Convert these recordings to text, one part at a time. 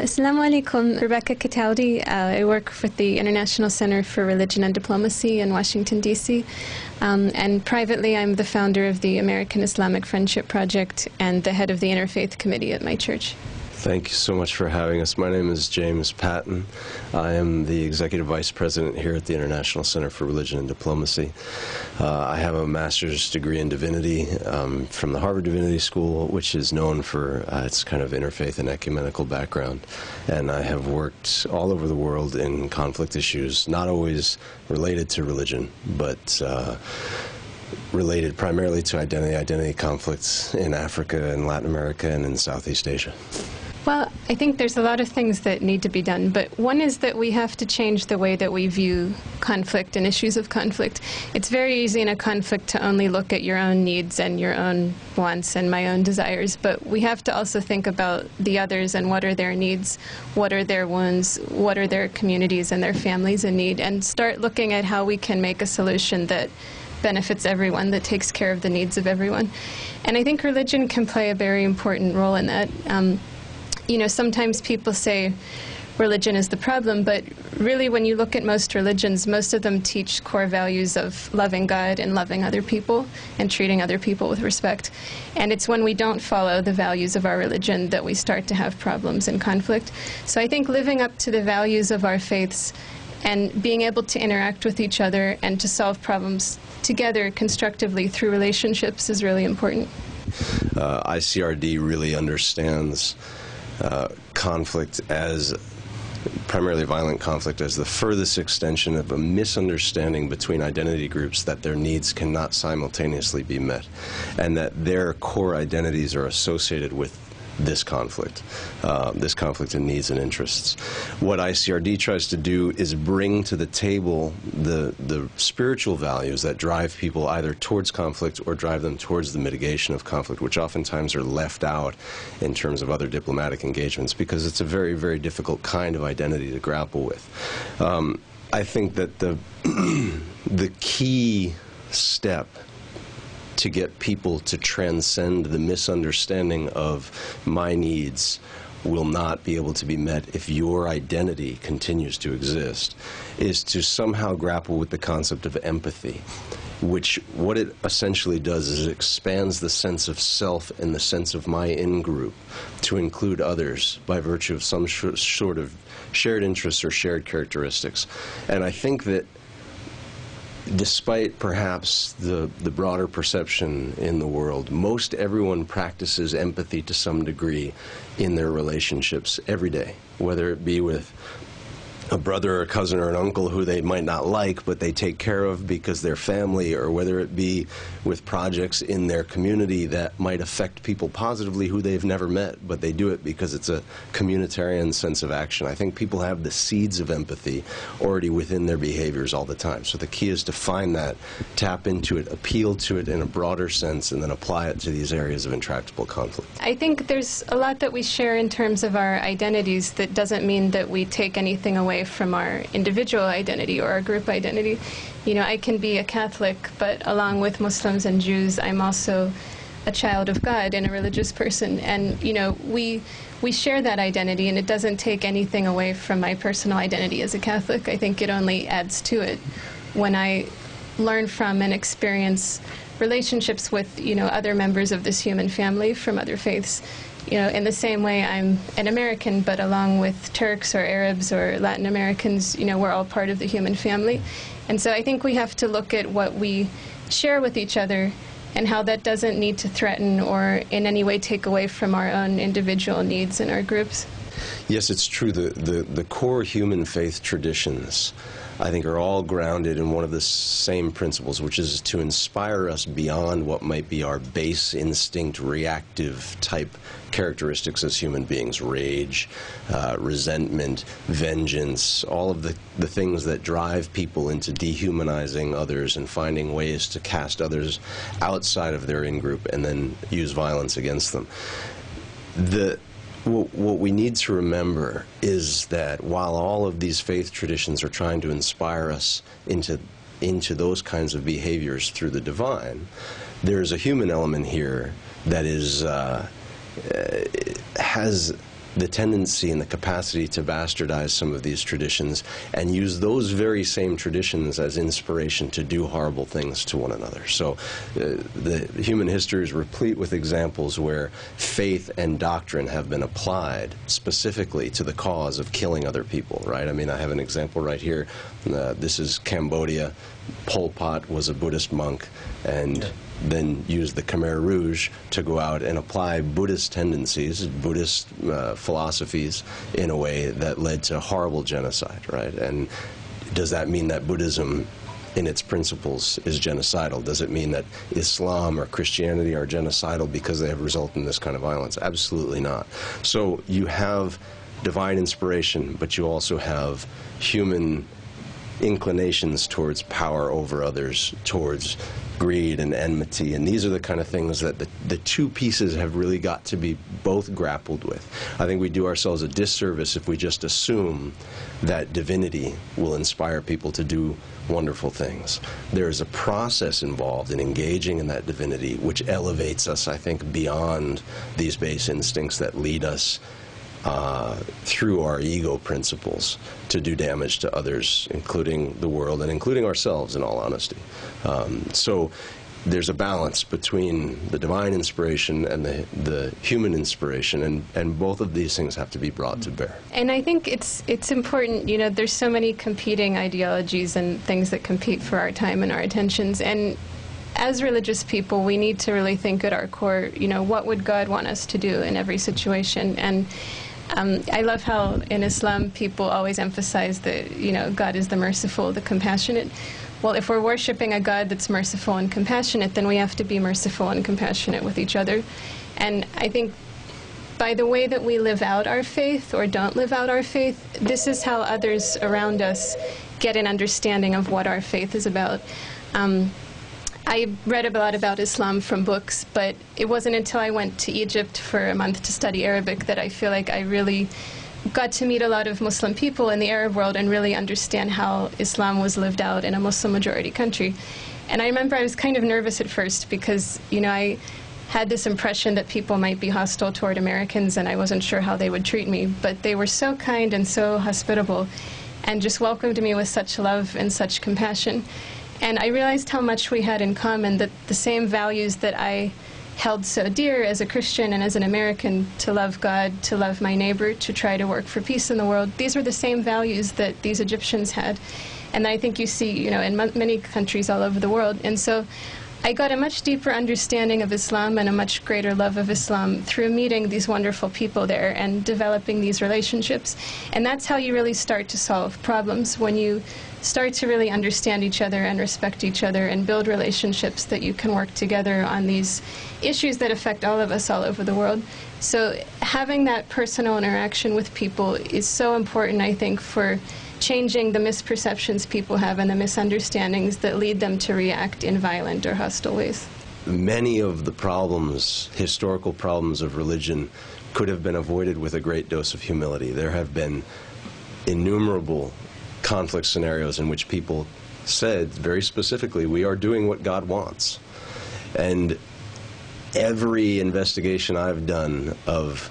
Assalamu alaikum. Rebecca Cataldi. I work with the International Center for Religion and Diplomacy in Washington, D.C. And privately, I'm the founder of the American Islamic Friendship Project and the head of the Interfaith Committee at my church. Thank you so much for having us. My name is James Patton. I am the Executive Vice President here at the International Center for Religion and Diplomacy. I have a master's degree in divinity from the Harvard Divinity School, which is known for its kind of interfaith and ecumenical background. And I have worked all over the world in conflict issues, not always related to religion, but related primarily to identity conflicts in Africa and Latin America and in Southeast Asia. Well, I think there's a lot of things that need to be done, but one is that we have to change the way that we view conflict and issues of conflict. It's very easy in a conflict to only look at your own needs and your own wants and my own desires, but we have to also think about the others and what are their needs, what are their wounds, what are their communities and their families in need, and start looking at how we can make a solution that benefits everyone, that takes care of the needs of everyone. And I think religion can play a very important role in that. You know, sometimes people say religion is the problem, but really when you look at most religions, most of them teach core values of loving God and loving other people and treating other people with respect. And it's when we don't follow the values of our religion that we start to have problems and conflict. So I think living up to the values of our faiths and being able to interact with each other and to solve problems together constructively through relationships is really important. ICRD really understands conflict as, primarily violent conflict, as the furthest extension of a misunderstanding between identity groups that their needs cannot simultaneously be met, and that their core identities are associated with this conflict in needs and interests. What ICRD tries to do is bring to the table the spiritual values that drive people either towards conflict or drive them towards the mitigation of conflict, which oftentimes are left out in terms of other diplomatic engagements because it's a very, very difficult kind of identity to grapple with. I think that the key step to get people to transcend the misunderstanding of my needs will not be able to be met if your identity continues to exist, is to somehow grapple with the concept of empathy, which what it essentially does is it expands the sense of self and the sense of my in-group to include others by virtue of some sort of shared interests or shared characteristics. And I think that despite perhaps the broader perception in the world, most everyone practices empathy to some degree in their relationships every day, whether it be with a brother or a cousin or an uncle who they might not like, but they take care of because they're family, or whether it be with projects in their community that might affect people positively who they've never met, but they do it because it's a communitarian sense of action. I think people have the seeds of empathy already within their behaviors all the time. So the key is to find that, tap into it, appeal to it in a broader sense, and then apply it to these areas of intractable conflict. I think there's a lot that we share in terms of our identities that doesn't mean that we take anything away from our individual identity or our group identity. You know, I can be a Catholic, but along with Muslims and Jews, I'm also a child of God and a religious person. And, you know, we share that identity, and it doesn't take anything away from my personal identity as a Catholic. I think it only adds to it when I learn from and experience relationships with, you know, other members of this human family from other faiths. You know, in the same way I'm an American, but along with Turks or Arabs or Latin Americans, you know, we're all part of the human family. And so I think we have to look at what we share with each other and how that doesn't need to threaten or in any way take away from our own individual needs in our groups. Yes, it's true. The core human faith traditions, I think, are all grounded in one of the same principles, which is to inspire us beyond what might be our base instinct, reactive type characteristics as human beings: rage, resentment, vengeance, all of the things that drive people into dehumanizing others and finding ways to cast others outside of their in-group and then use violence against them. What we need to remember is that while all of these faith traditions are trying to inspire us into those kinds of behaviors through the divine, there's a human element here that is has the tendency and the capacity to bastardize some of these traditions and use those very same traditions as inspiration to do horrible things to one another. So the human history is replete with examples where faith and doctrine have been applied specifically to the cause of killing other people, right? I mean, I have an example right here. This is Cambodia. Pol Pot was a Buddhist monk, and then used the Khmer Rouge to go out and apply Buddhist tendencies, Buddhist philosophies, in a way that led to horrible genocide, right? And does that mean that Buddhism in its principles is genocidal? Does it mean that Islam or Christianity are genocidal because they have resulted in this kind of violence? Absolutely not. So you have divine inspiration, but you also have human inclinations towards power over others, towards greed and enmity, and these are the kind of things that the two pieces have really got to be both grappled with. I think we do ourselves a disservice if we just assume that divinity will inspire people to do wonderful things. There is a process involved in engaging in that divinity which elevates us, I think, beyond these base instincts that lead us through our ego principles to do damage to others, including the world and including ourselves, in all honesty. So there's a balance between the divine inspiration and the human inspiration, and both of these things have to be brought to bear. And I think it's important, you know, there's so many competing ideologies and things that compete for our time and our attentions, and as religious people, we need to really think at our core, you know, what would God want us to do in every situation? And I love how in Islam people always emphasize that, you know, God is the merciful, the compassionate. Well, if we're worshiping a God that's merciful and compassionate, then we have to be merciful and compassionate with each other. And I think by the way that we live out our faith or don't live out our faith, this is how others around us get an understanding of what our faith is about. I read a lot about Islam from books, but it wasn't until I went to Egypt for a month to study Arabic that I feel like I really got to meet a lot of Muslim people in the Arab world and really understand how Islam was lived out in a Muslim-majority country. And I remember I was kind of nervous at first because, you know, I had this impression that people might be hostile toward Americans, and I wasn't sure how they would treat me. But they were so kind and so hospitable and just welcomed me with such love and such compassion. And I realized how much we had in common, that the same values that I held so dear as a Christian and as an American, to love God, to love my neighbor, to try to work for peace in the world, these were the same values that these Egyptians had. And I think you see, you know, in many countries all over the world. And so I got a much deeper understanding of Islam and a much greater love of Islam through meeting these wonderful people there and developing these relationships. And that's how you really start to solve problems, when you start to really understand each other and respect each other and build relationships that you can work together on these issues that affect all of us all over the world. So having that personal interaction with people is so important, I think, for changing the misperceptions people have and the misunderstandings that lead them to react in violent or hostile ways. Many of the problems, historical problems of religion, could have been avoided with a great dose of humility. There have been innumerable conflict scenarios in which people said very specifically, we are doing what God wants. And every investigation I've done of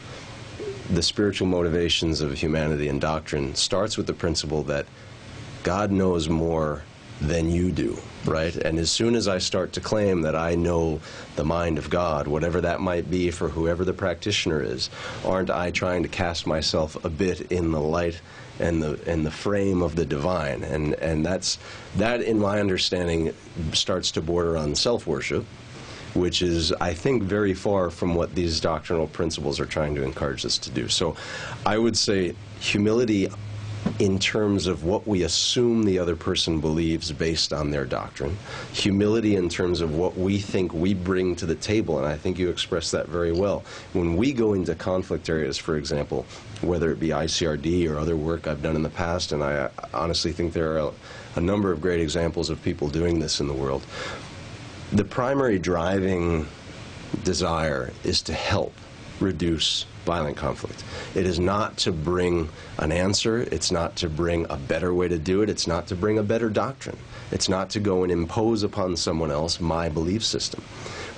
the spiritual motivations of humanity and doctrine starts with the principle that God knows more than you do, right? And as soon as I start to claim that I know the mind of God, whatever that might be for whoever the practitioner is, aren't I trying to cast myself a bit in the light and the frame of the divine? And that, in my understanding, starts to border on self-worship, which is, I think, very far from what these doctrinal principles are trying to encourage us to do. So I would say humility in terms of what we assume the other person believes based on their doctrine, humility in terms of what we think we bring to the table, and I think you expressed that very well. When we go into conflict areas, for example, whether it be ICRD or other work I've done in the past, and I honestly think there are a number of great examples of people doing this in the world, the primary driving desire is to help reduce violent conflict. It is not to bring an answer. It's not to bring a better way to do it. It's not to bring a better doctrine. It's not to go and impose upon someone else my belief system.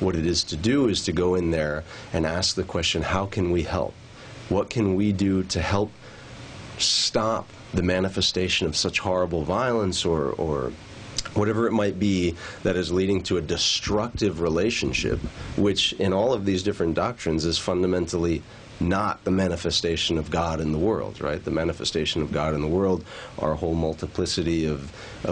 What it is to do is to go in there and ask the question, how can we help? What can we do to help stop the manifestation of such horrible violence or whatever it might be that is leading to a destructive relationship, which in all of these different doctrines is fundamentally not the manifestation of God in the world, right? The manifestation of God in the world are a whole multiplicity of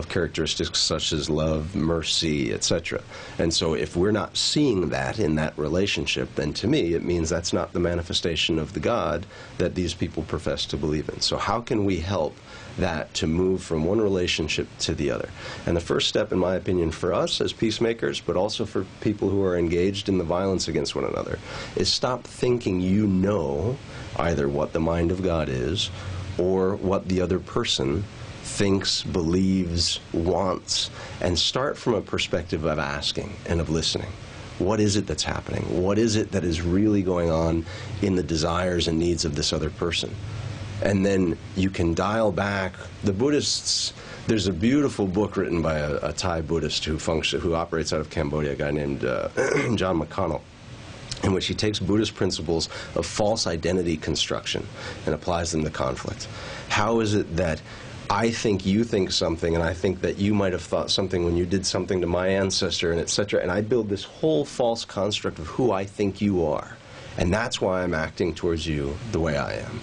characteristics such as love, mercy, etc. And so if we're not seeing that in that relationship, then to me it means that's not the manifestation of the God that these people profess to believe in. So how can we help that to move from one relationship to the other? And the first step, in my opinion, for us as peacemakers, but also for people who are engaged in the violence against one another, is stop thinking you know either what the mind of God is or what the other person thinks, believes, wants, and start from a perspective of asking and of listening. What is it that's happening? What is it that is really going on in the desires and needs of this other person? And then you can dial back. The Buddhists, there's a beautiful book written by a Thai Buddhist who operates out of Cambodia, a guy named John McConnell, in which he takes Buddhist principles of false identity construction and applies them to conflict. How is it that I think you think something, and I think that you might have thought something when you did something to my ancestor, and etc., and I build this whole false construct of who I think you are, and that's why I'm acting towards you the way I am.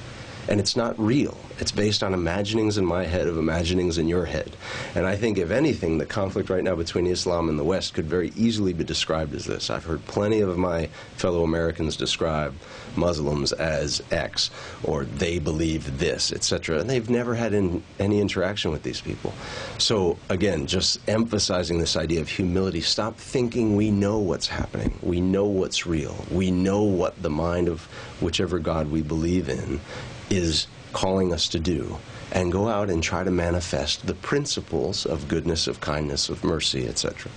And it's not real. It's based on imaginings in my head of imaginings in your head. And I think, if anything, the conflict right now between Islam and the West could very easily be described as this. I've heard plenty of my fellow Americans describe Muslims as X, or they believe this, etc. And they've never had any interaction with these people. So, again, just emphasizing this idea of humility. Stop thinking we know what's happening. We know what's real. We know what the mind of whichever God we believe in is calling us to do, and go out and try to manifest the principles of goodness, of kindness, of mercy, etc.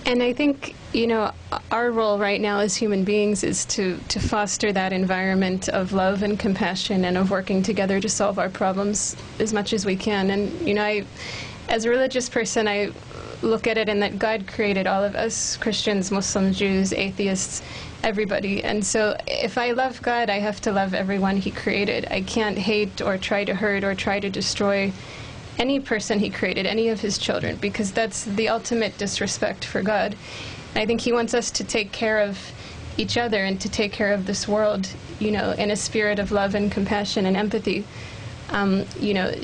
And I think, you know, our role right now as human beings is to foster that environment of love and compassion and of working together to solve our problems as much as we can. And, you know, as a religious person, I look at it in that God created all of us, Christians, Muslims, Jews, atheists, everybody. And so if I love God, I have to love everyone He created. I can't hate or try to hurt or try to destroy any person He created, any of His children, because that's the ultimate disrespect for God. I think He wants us to take care of each other and to take care of this world, you know, in a spirit of love and compassion and empathy, you know,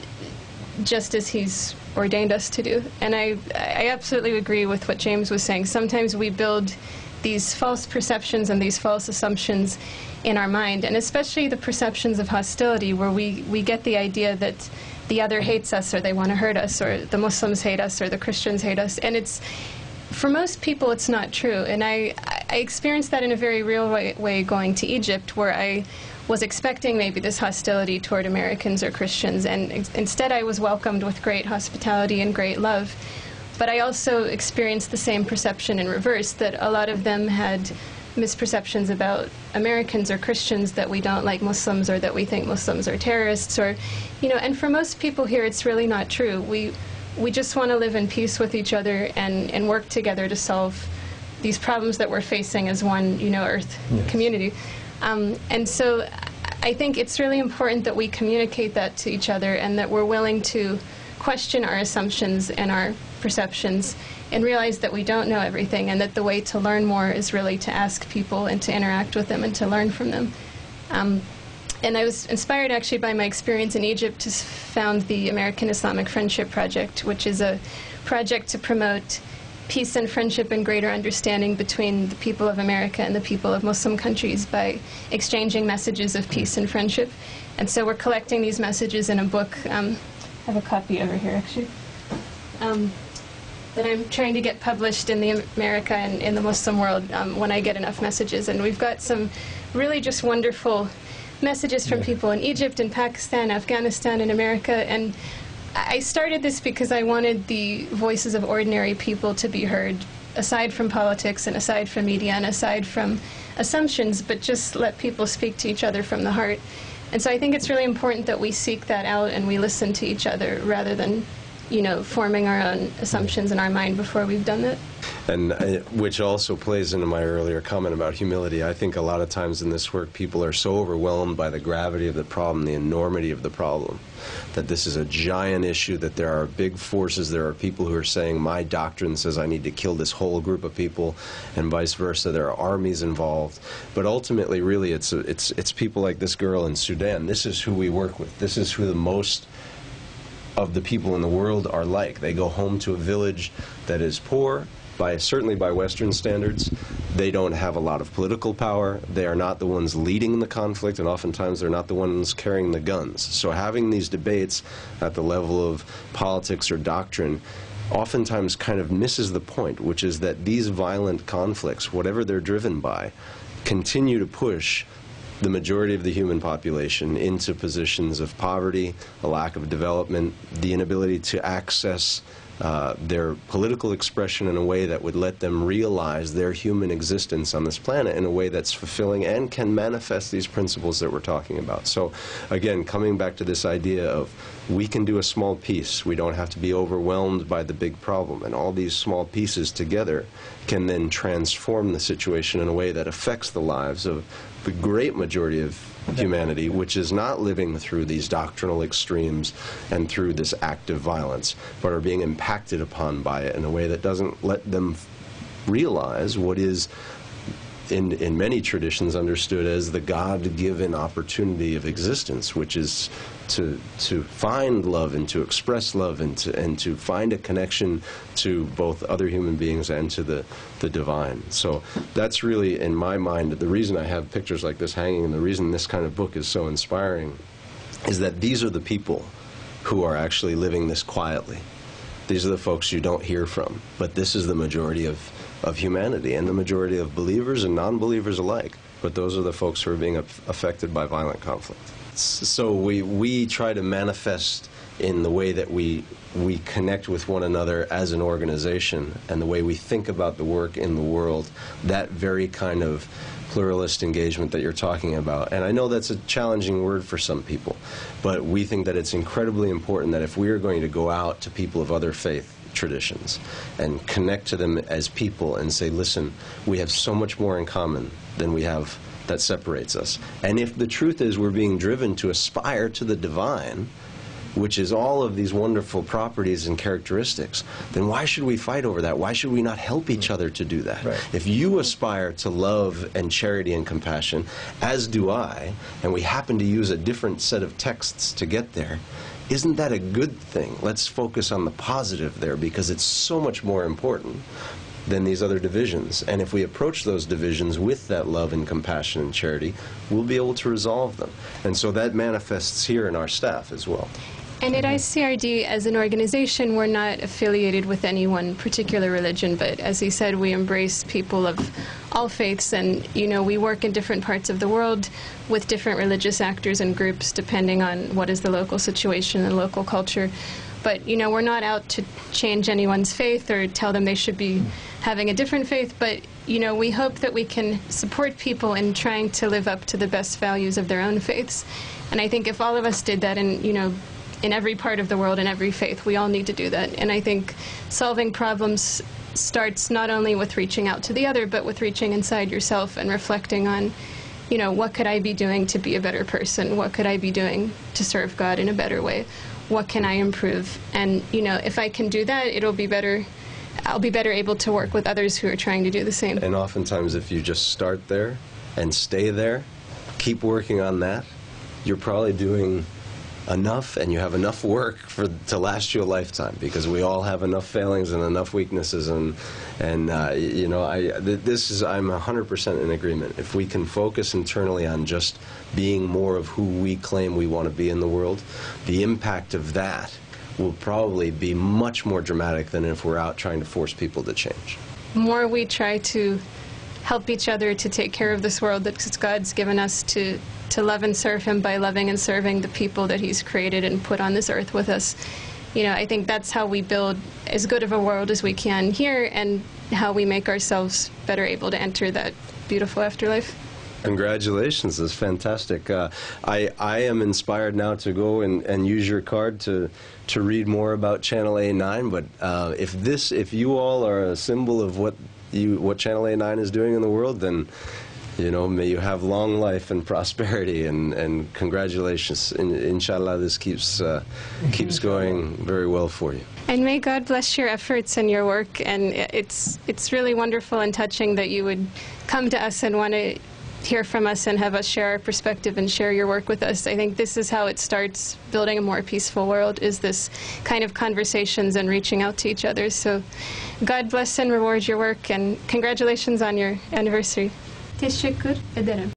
just as He's ordained us to do. And I absolutely agree with what James was saying. Sometimes we build these false perceptions and these false assumptions in our mind, and especially the perceptions of hostility, where we get the idea that the other hates us, or they want to hurt us, or the Muslims hate us, or the Christians hate us. And it's, for most people, it's not true. And I experienced that in a very real way going to Egypt, where I was expecting maybe this hostility toward Americans or Christians, and instead I was welcomed with great hospitality and great love. But I also experienced the same perception in reverse, that a lot of them had misperceptions about Americans or Christians, that we don't like Muslims, or that we think Muslims are terrorists, or, you know, and for most people here it's really not true. We just want to live in peace with each other and work together to solve these problems that we're facing as one, you know, Earth community. And so I think it's really important that we communicate that to each other, and that we're willing to question our assumptions and our perceptions and realize that we don't know everything, and that the way to learn more is really to ask people and to interact with them and to learn from them. And I was inspired actually by my experience in Egypt to found the American Islamic Friendship Project, which is a project to promote peace and friendship and greater understanding between the people of America and the people of Muslim countries by exchanging messages of peace and friendship. And so we're collecting these messages in a book. I have a copy over here, actually, that I'm trying to get published in the America and in the Muslim world when I get enough messages. And we've got some really just wonderful messages from people in Egypt and Pakistan, Afghanistan, and America. And I started this because I wanted the voices of ordinary people to be heard, aside from politics and aside from media and aside from assumptions, but just let people speak to each other from the heart. And so I think it's really important that we seek that out and we listen to each other rather than forming our own assumptions in our mind before we've done that. And which also plays into my earlier comment about humility. I think a lot of times in this work, people are so overwhelmed by the gravity of the problem, the enormity of the problem, that this is a giant issue, that there are big forces, there are people who are saying, my doctrine says I need to kill this whole group of people, and vice versa. There are armies involved. But ultimately, really, it's people like this girl in Sudan. This is who we work with. This is who the most of the people in the world are like. They go home to a village that is poor, certainly by Western standards. They don't have a lot of political power. They are not the ones leading the conflict, and oftentimes they're not the ones carrying the guns. So having these debates at the level of politics or doctrine oftentimes kind of misses the point, which is that these violent conflicts, whatever they're driven by, continue to push the majority of the human population into positions of poverty, a lack of development, the inability to access their political expression in a way that would let them realize their human existence on this planet in a way that's fulfilling and can manifest these principles that we're talking about. So again, coming back to this idea of we can do a small piece. We don't have to be overwhelmed by the big problem. And all these small pieces together can then transform the situation in a way that affects the lives of the great majority of humanity, which is not living through these doctrinal extremes and through this active violence, but are being impacted upon by it in a way that doesn't let them realize what is, in many traditions, understood as the God-given opportunity of existence, which is to find love and to express love and to find a connection to both other human beings and to the divine. So that's really, in my mind, the reason I have pictures like this hanging and the reason this kind of book is so inspiring is that these are the people who are actually living this quietly. These are the folks you don't hear from, but this is the majority of humanity and the majority of believers and non-believers alike. But those are the folks who are being affected by violent conflict. So we try to manifest in the way that we connect with one another as an organization and the way we think about the work in the world, that very kind of pluralist engagement that you're talking about. And I know that's a challenging word for some people, but we think that it's incredibly important that if we are going to go out to people of other faith traditions and connect to them as people and say, listen, we have so much more in common than we have that separates us. And if the truth is we're being driven to aspire to the divine, which is all of these wonderful properties and characteristics, then why should we fight over that? Why should we not help each other to do that? Right. If you aspire to love and charity and compassion, as do I, and we happen to use a different set of texts to get there, isn't that a good thing? Let's focus on the positive there, because it's so much more important than these other divisions. And if we approach those divisions with that love and compassion and charity, we'll be able to resolve them. And so that manifests here in our staff as well. And at ICRD, as an organization, we're not affiliated with any one particular religion, but as he said, we embrace people of all faiths, and we work in different parts of the world with different religious actors and groups depending on what is the local situation and local culture. But we're not out to change anyone's faith or tell them they should be having a different faith, but we hope that we can support people in trying to live up to the best values of their own faiths. And I think if all of us did that, and in every part of the world, in every faith, we all need to do that. And I think solving problems starts not only with reaching out to the other, but with reaching inside yourself and reflecting on, what could I be doing to be a better person? What could I be doing to serve God in a better way? What can I improve? And, if I can do that, it'll be better. I'll be better able to work with others who are trying to do the same. And oftentimes, if you just start there and stay there, keep working on that, you're probably doing enough, and you have enough work to last you a lifetime, because we all have enough failings and enough weaknesses, and I'm 100% in agreement. If we can focus internally on just being more of who we claim we want to be in the world, the impact of that will probably be much more dramatic than if we're out trying to force people to change. The more we try to help each other to take care of this world that God's given us to love and serve Him by loving and serving the people that He's created and put on this earth with us. I think that's how we build as good of a world as we can here, and how we make ourselves better able to enter that beautiful afterlife. Congratulations, that's fantastic. I am inspired now to go and use your card to read more about Channel A9, but if you all are a symbol of what Channel A9 is doing in the world, then may you have long life and prosperity, and congratulations. Inshallah, this keeps going very well for you. And may God bless your efforts and your work, and it's really wonderful and touching that you would come to us and want to hear from us and have us share our perspective and share your work with us. I think this is how it starts building a more peaceful world, is this kind of conversations and reaching out to each other. So God bless and reward your work, and congratulations on your anniversary. Teşekkür ederim.